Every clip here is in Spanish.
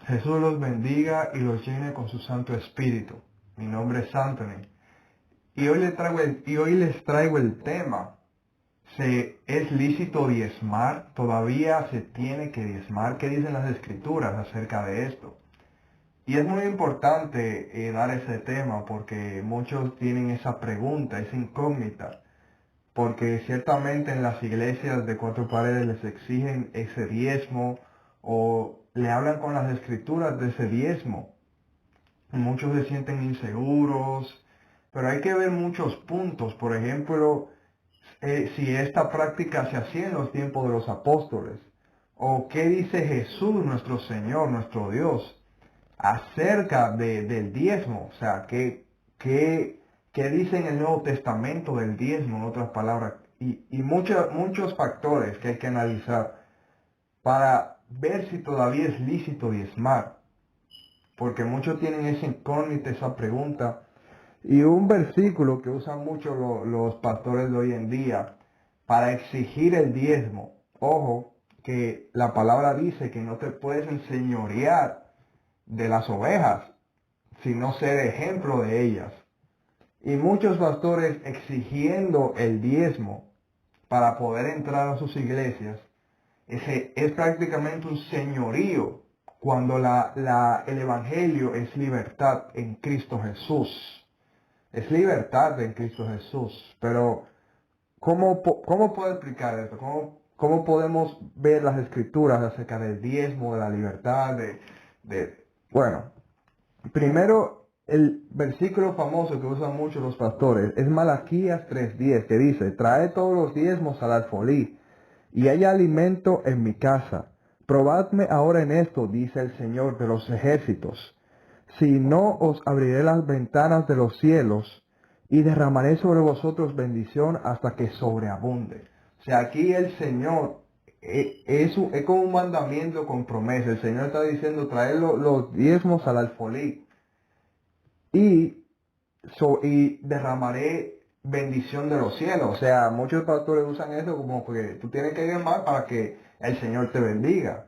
Jesús los bendiga y los llene con su Santo Espíritu. Mi nombre es Anthony. Y hoy les traigo el tema. ¿Es lícito diezmar? ¿Todavía se tiene que diezmar? ¿Qué dicen las Escrituras acerca de esto? Y es muy importante dar ese tema porque muchos tienen esa pregunta, esa incógnita. Porque ciertamente en las iglesias de cuatro paredes les exigen ese diezmo o le hablan con las escrituras de ese diezmo. Muchos se sienten inseguros, pero hay que ver muchos puntos. Por ejemplo, si esta práctica se hacía en los tiempos de los apóstoles, o qué dice Jesús, nuestro Señor, nuestro Dios, acerca del diezmo. O sea, qué dice en el Nuevo Testamento del diezmo, en otras palabras, y muchos factores que hay que analizar para ver si todavía es lícito diezmar, porque muchos tienen esa incógnita, esa pregunta. Y un versículo que usan mucho los pastores de hoy en día para exigir el diezmo. Ojo, que la palabra dice que no te puedes enseñorear de las ovejas, sino ser ejemplo de ellas. Y muchos pastores exigiendo el diezmo para poder entrar a sus iglesias, ese es prácticamente un señorío cuando el Evangelio es libertad en Cristo Jesús. Es libertad en Cristo Jesús. Pero, ¿cómo puedo explicar esto? ¿Cómo podemos ver las escrituras acerca del diezmo, de la libertad, bueno, primero, el versículo famoso que usan mucho los pastores es Malaquías 3:10, que dice: trae todos los diezmos al alfolí, y haya alimento en mi casa. Probadme ahora en esto, dice el Señor de los ejércitos. Si no, os abriré las ventanas de los cielos, y derramaré sobre vosotros bendición hasta que sobreabunde. O sea, aquí el Señor es como un mandamiento con promesa. El Señor está diciendo: traer los diezmos al alfolí y derramaré bendición de los cielos. O sea, muchos pastores usan eso como que tú tienes que diezmar para que el Señor te bendiga.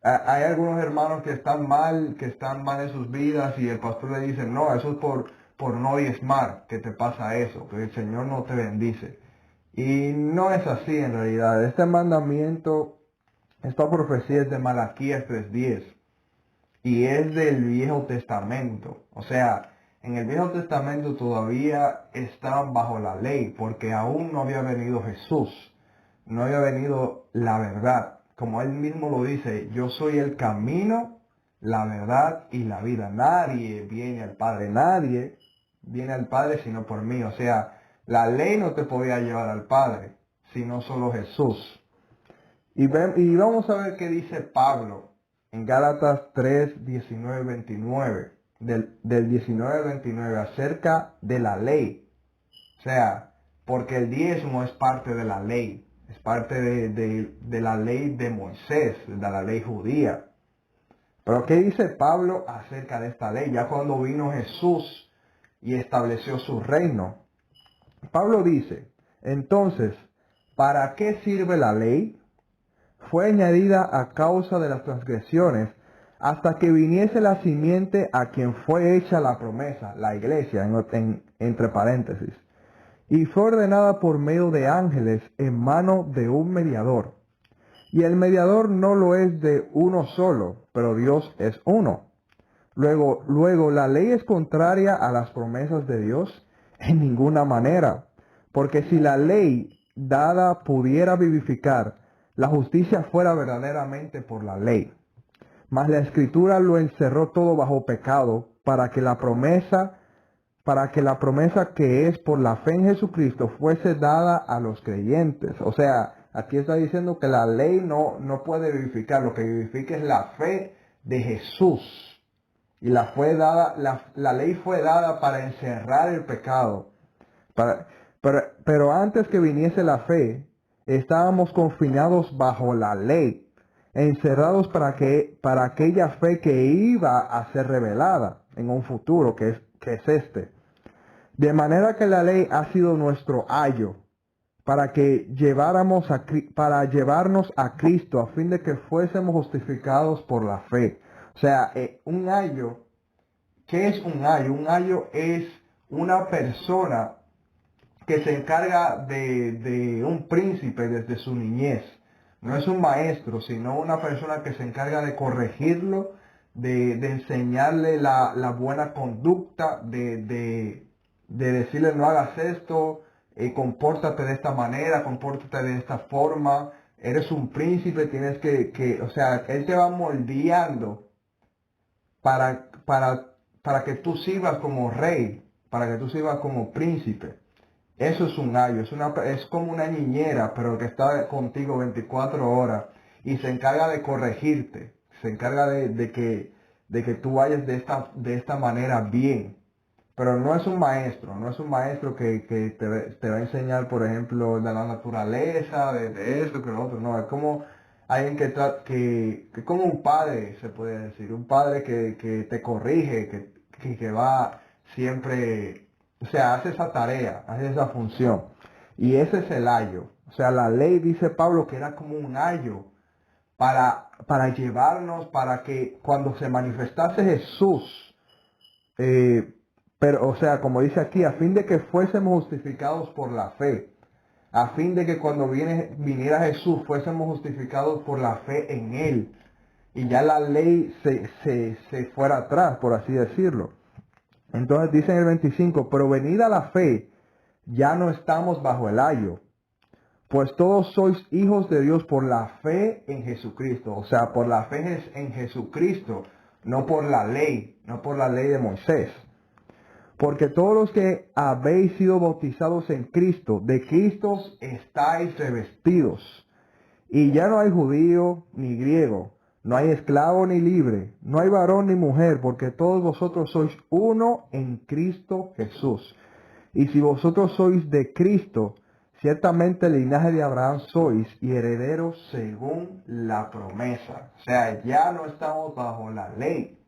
Hay algunos hermanos que están mal en sus vidas, y el pastor le dice: no, eso es por no diezmar que te pasa eso, que el Señor no te bendice. Y no es así en realidad. Este mandamiento, esta profecía es de Malaquías 3:10 y es del Viejo Testamento. O sea, en el Viejo Testamento todavía estaban bajo la ley, porque aún no había venido Jesús, no había venido la verdad. Como él mismo lo dice: yo soy el camino, la verdad y la vida. Nadie viene al Padre sino por mí. O sea, la ley no te podía llevar al Padre, sino solo Jesús. Y vamos a ver qué dice Pablo en Gálatas 3, 19, 29, del 19 al 29, acerca de la ley. O sea, porque el diezmo es parte de la ley, es parte de la ley de Moisés, de la ley judía. Pero ¿qué dice Pablo acerca de esta ley? Ya cuando vino Jesús y estableció su reino. Pablo dice: entonces, ¿para qué sirve la ley? Fue añadida a causa de las transgresiones, hasta que viniese la simiente a quien fue hecha la promesa, la iglesia, entre paréntesis, y fue ordenada por medio de ángeles en mano de un mediador. Y el mediador no lo es de uno solo, pero Dios es uno. Luego, ¿la ley es contraria a las promesas de Dios? En ninguna manera. Porque si la ley dada pudiera vivificar, la justicia fuera verdaderamente por la ley. Mas la Escritura lo encerró todo bajo pecado, para que la promesa que es por la fe en Jesucristo fuese dada a los creyentes. O sea, aquí está diciendo que la ley no puede vivificar, lo que vivifica es la fe de Jesús. Y la ley fue dada para encerrar el pecado. Pero antes que viniese la fe, estábamos confinados bajo la ley, encerrados para aquella fe que iba a ser revelada en un futuro, que es este. De manera que la ley ha sido nuestro ayo, para llevarnos a Cristo, a fin de que fuésemos justificados por la fe. O sea, un ayo, ¿qué es un ayo? Un ayo es una persona que se encarga de un príncipe desde su niñez. No es un maestro, sino una persona que se encarga de corregirlo, de enseñarle la buena conducta, de decirle no hagas esto, compórtate de esta manera, compórtate de esta forma. Eres un príncipe, tienes o sea, él te va moldeando para que tú sirvas como rey, para que tú sirvas como príncipe. Eso es un ayo, es como una niñera, pero que está contigo 24 horas y se encarga de corregirte, se encarga de que tú vayas de esta manera bien. Pero no es un maestro, no es un maestro que te va a enseñar, por ejemplo, de la naturaleza, de esto, que lo otro. No, es como alguien que como un padre, se puede decir, un padre que te corrige, que va siempre, o sea, hace esa tarea, hace esa función. Y ese es el ayo. O sea, la ley, dice Pablo, que era como un ayo para llevarnos, para que cuando se manifestase Jesús, eh, pero, o sea, como dice aquí, a fin de que fuésemos justificados por la fe, a fin de que cuando viniera Jesús fuésemos justificados por la fe en Él, y ya la ley se fuera atrás, por así decirlo. Entonces dice en el 25, pero venida la fe, ya no estamos bajo el ayo, pues todos sois hijos de Dios por la fe en Jesucristo. O sea, por la fe en Jesucristo, no por la ley, no por la ley de Moisés. Porque todos los que habéis sido bautizados en Cristo, de Cristo estáis revestidos. Y ya no hay judío ni griego, no hay esclavo ni libre, no hay varón ni mujer, porque todos vosotros sois uno en Cristo Jesús. Y si vosotros sois de Cristo, ciertamente el linaje de Abraham sois y herederos según la promesa. O sea, ya no estamos bajo la ley,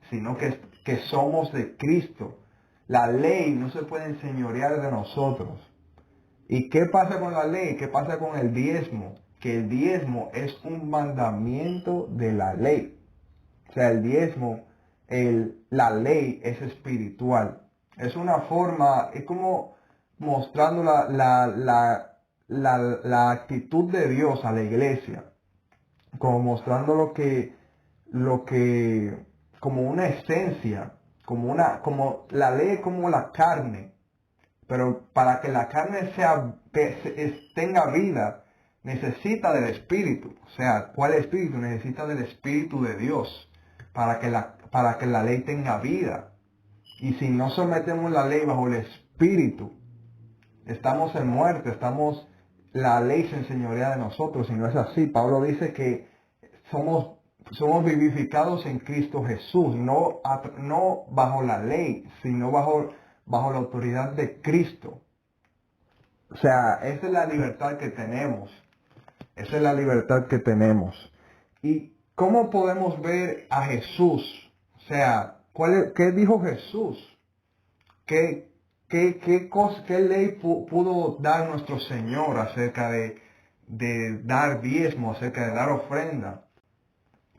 sino que somos de Cristo. La ley no se puede enseñorear de nosotros. ¿Y qué pasa con la ley? ¿Qué pasa con el diezmo? Que el diezmo es un mandamiento de la ley. O sea, el diezmo, la ley es espiritual. Es una forma, es como mostrando la actitud de Dios a la iglesia, como mostrando como una esencia, como la ley es como la carne, pero para que la carne tenga vida, necesita del Espíritu. O sea, ¿cuál Espíritu? Necesita del Espíritu de Dios para que la ley tenga vida. Y si no sometemos la ley bajo el Espíritu, estamos en muerte, la ley se enseñorea de nosotros, y no es así. Pablo dice que somos vivificados en Cristo Jesús, no bajo la ley, sino bajo la autoridad de Cristo. O sea, esa es la libertad que tenemos. Esa es la libertad que tenemos. ¿Y cómo podemos ver a Jesús? O sea, ¿qué dijo Jesús? ¿Qué ley pudo dar nuestro Señor acerca de dar diezmo, acerca de dar ofrenda?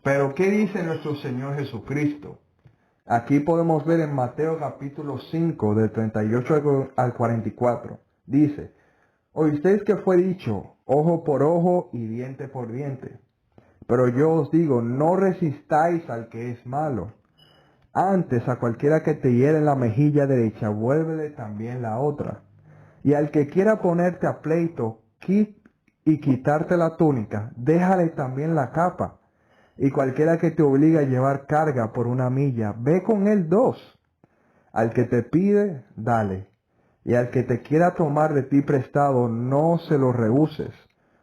Pero ¿qué dice nuestro Señor Jesucristo? Aquí podemos ver en Mateo capítulo 5, del 38 al 44. Dice, oísteis que fue dicho, ojo por ojo y diente por diente. Pero yo os digo, no resistáis al que es malo. Antes a cualquiera que te hiere en la mejilla derecha, vuélvele también la otra. Y al que quiera ponerte a pleito y quitarte la túnica, déjale también la capa. Y cualquiera que te obligue a llevar carga por una milla, ve con él 2. Al que te pide, dale. Y al que te quiera tomar de ti prestado, no se lo rehuses.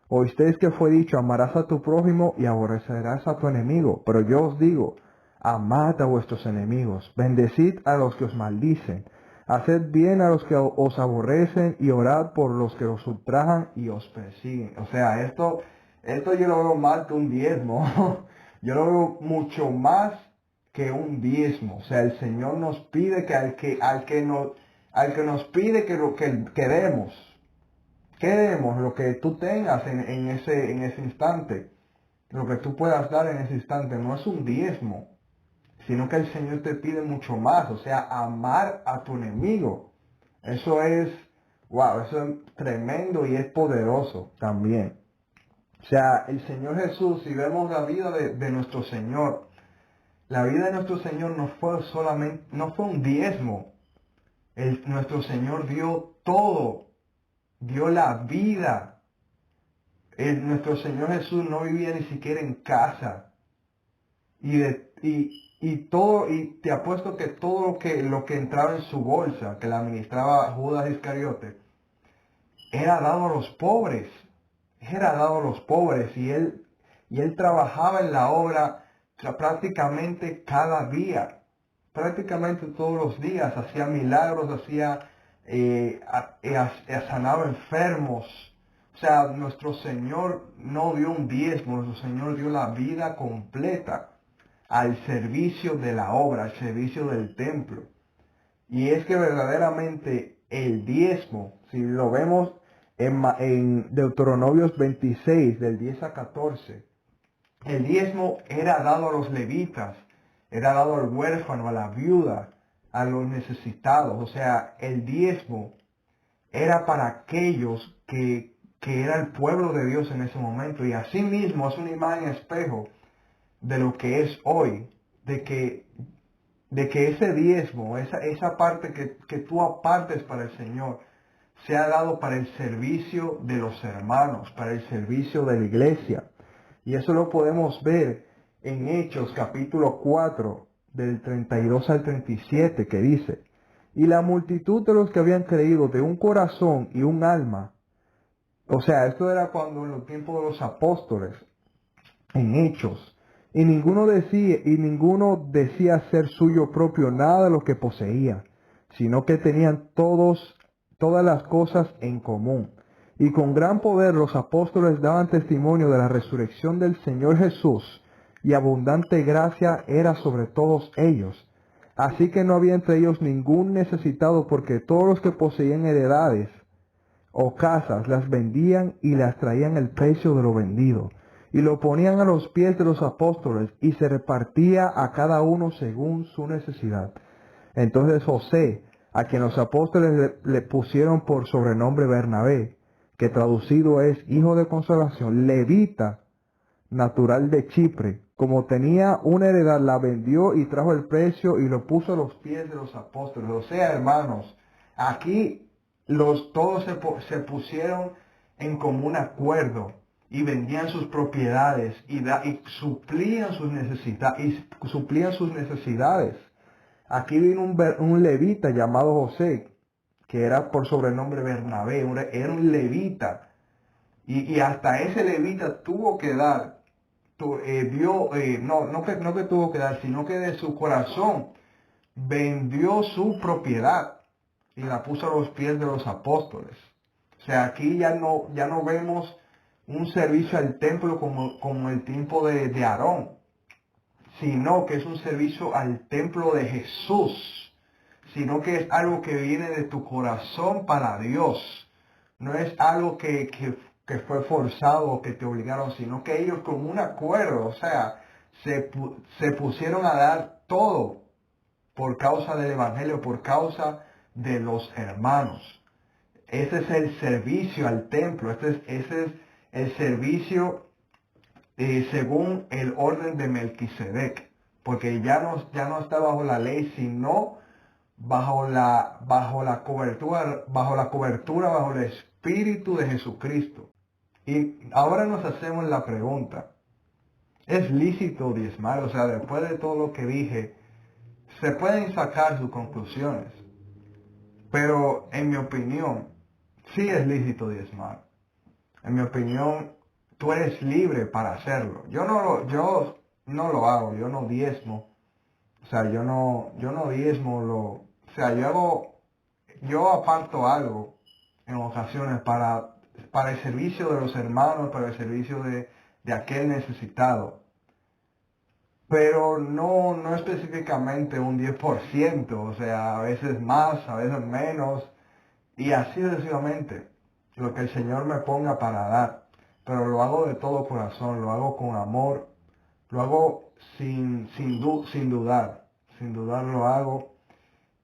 Oísteis que fue dicho, amarás a tu prójimo y aborrecerás a tu enemigo. Pero yo os digo, amad a vuestros enemigos, bendecid a los que os maldicen, haced bien a los que os aborrecen y orad por los que os ultrajan y os persiguen. O sea, esto yo lo veo más que un diezmo. Yo lo veo mucho más que un diezmo. O sea, el Señor nos pide que al que nos pide que demos. ¿Qué demos? Lo que tú tengas en ese instante, lo que tú puedas dar en ese instante, no es un diezmo, sino que el Señor te pide mucho más, o sea, amar a tu enemigo. Eso es, wow, eso es tremendo y es poderoso también. O sea, el Señor Jesús, si vemos la vida de nuestro Señor, la vida de nuestro Señor no fue solamente, no fue un diezmo. Nuestro Señor dio todo, dio la vida. Nuestro Señor Jesús no vivía ni siquiera en casa. Y todo, y te apuesto que todo lo que entraba en su bolsa, que la administraba Judas Iscariote, era dado a los pobres. Era dado a los pobres. Y él trabajaba en la obra prácticamente cada día. Prácticamente todos los días. Hacía milagros, sanaba enfermos. O sea, nuestro Señor no dio un diezmo, nuestro Señor dio la vida completa al servicio de la obra, al servicio del templo. Y es que verdaderamente el diezmo, si lo vemos en Deuteronomios 26, del 10 a 14, el diezmo era dado a los levitas, era dado al huérfano, a la viuda, a los necesitados. O sea, el diezmo era para aquellos que era el pueblo de Dios en ese momento. Y asimismo es una imagen espejo de lo que es hoy, de que ese diezmo, esa parte que tú apartes para el Señor, sea dado para el servicio de los hermanos, para el servicio de la iglesia. Y eso lo podemos ver en Hechos capítulo 4, del 32 al 37, que dice, y la multitud de los que habían creído de un corazón y un alma, o sea, esto era cuando en los tiempos de los apóstoles, en Hechos, y ninguno decía ser suyo propio nada de lo que poseía, sino que tenían todas las cosas en común. Y con gran poder los apóstoles daban testimonio de la resurrección del Señor Jesús, y abundante gracia era sobre todos ellos. Así que no había entre ellos ningún necesitado, porque todos los que poseían heredades o casas las vendían y las traían el precio de lo vendido, y lo ponían a los pies de los apóstoles, y se repartía a cada uno según su necesidad. Entonces José, a quien los apóstoles le pusieron por sobrenombre Bernabé, que traducido es hijo de consolación, levita, natural de Chipre, como tenía una heredad, la vendió y trajo el precio y lo puso a los pies de los apóstoles. O sea, hermanos, aquí todos se pusieron en común acuerdo y vendían sus propiedades y suplían sus necesidades. Aquí vino un levita llamado José, que era por sobrenombre Bernabé, era un levita. Y hasta ese levita tuvo que dar, no que tuvo que dar, sino que de su corazón vendió su propiedad y la puso a los pies de los apóstoles. O sea, aquí ya no vemos un servicio al templo como el tiempo de Aarón, sino que es un servicio al templo de Jesús, sino que es algo que viene de tu corazón para Dios. No es algo que fue forzado o que te obligaron, sino que ellos con un acuerdo, o sea, se pusieron a dar todo por causa del Evangelio, por causa de los hermanos. Ese es el servicio al templo, ese es el servicio según el orden de Melquisedec, porque ya no está bajo la ley, sino bajo la cobertura, bajo el Espíritu de Jesucristo. Y ahora nos hacemos la pregunta, ¿es lícito diezmar? O sea, después de todo lo que dije, se pueden sacar sus conclusiones, pero en mi opinión, sí es lícito diezmar. En mi opinión, tú eres libre para hacerlo. Yo no lo hago, yo no diezmo. O sea, yo no diezmo o sea, yo aparto algo en ocasiones para el servicio de los hermanos, para el servicio de aquel necesitado. Pero no específicamente un 10%, o sea, a veces más, a veces menos, y así sucesivamente. lo que el Señor me ponga para dar, pero lo hago de todo corazón, lo hago con amor, lo hago sin dudar lo hago,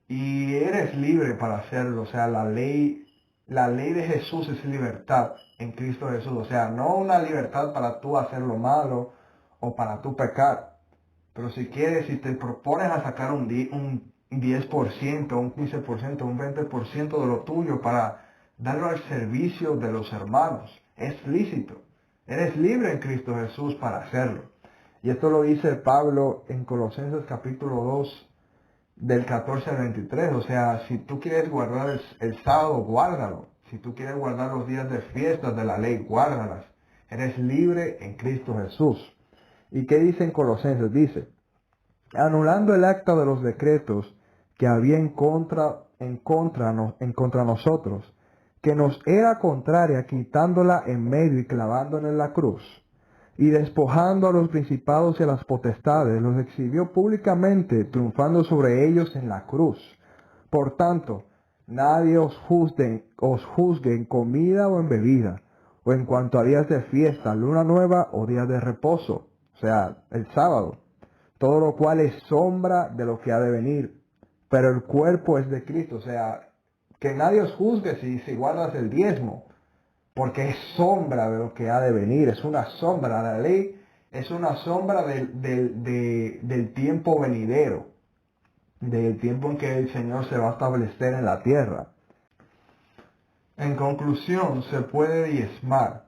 y eres libre para hacerlo. O sea, la ley de Jesús es libertad en Cristo Jesús. O sea, no una libertad para tú hacer lo malo o para tú pecar. Pero si quieres, si te propones a sacar un 10%, un 15%, un 20% de lo tuyo para darlo al servicio de los hermanos, es lícito. Eres libre en Cristo Jesús para hacerlo. Y esto lo dice Pablo en Colosenses capítulo 2, del 14 al 23. O sea, si tú quieres guardar el sábado, guárdalo. Si tú quieres guardar los días de fiestas de la ley, guárdalas. Eres libre en Cristo Jesús. ¿Y qué dice en Colosenses? Dice, anulando el acta de los decretos que había en contra nosotros, que nos era contraria, quitándola en medio y clavándola en la cruz, y despojando a los principados y a las potestades, los exhibió públicamente, triunfando sobre ellos en la cruz. Por tanto, nadie os juzgue en comida o en bebida, o en cuanto a días de fiesta, luna nueva o días de reposo, o sea, el sábado, todo lo cual es sombra de lo que ha de venir, pero el cuerpo es de Cristo. O sea, que nadie os juzgue si guardas el diezmo, porque es sombra de lo que ha de venir, es una sombra. La ley es una sombra del tiempo venidero, del tiempo en que el Señor se va a establecer en la tierra. En conclusión, se puede diezmar.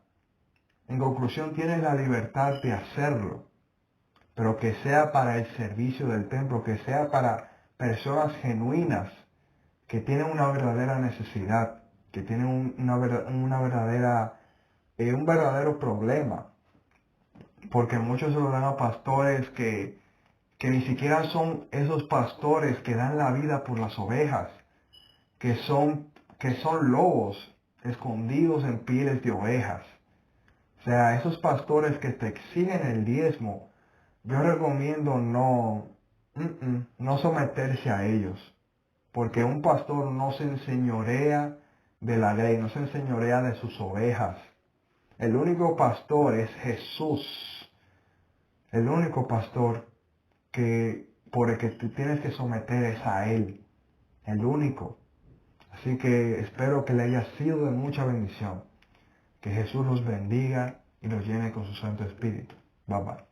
En conclusión, tienes la libertad de hacerlo, pero que sea para el servicio del templo, que sea para personas genuinas, que tienen una verdadera necesidad, que tienen un verdadero problema, porque muchos se lo dan a pastores que ni siquiera son esos pastores que dan la vida por las ovejas, que son lobos escondidos en pieles de ovejas. O sea, esos pastores que te exigen el diezmo, yo recomiendo no someterse a ellos, porque un pastor no se enseñorea de la ley, no se enseñorea de sus ovejas. El único pastor es Jesús, el único pastor por el que te tienes que someter es a Él, el único. Así que espero que le haya sido de mucha bendición. Que Jesús los bendiga y los llene con su Santo Espíritu. Bye bye.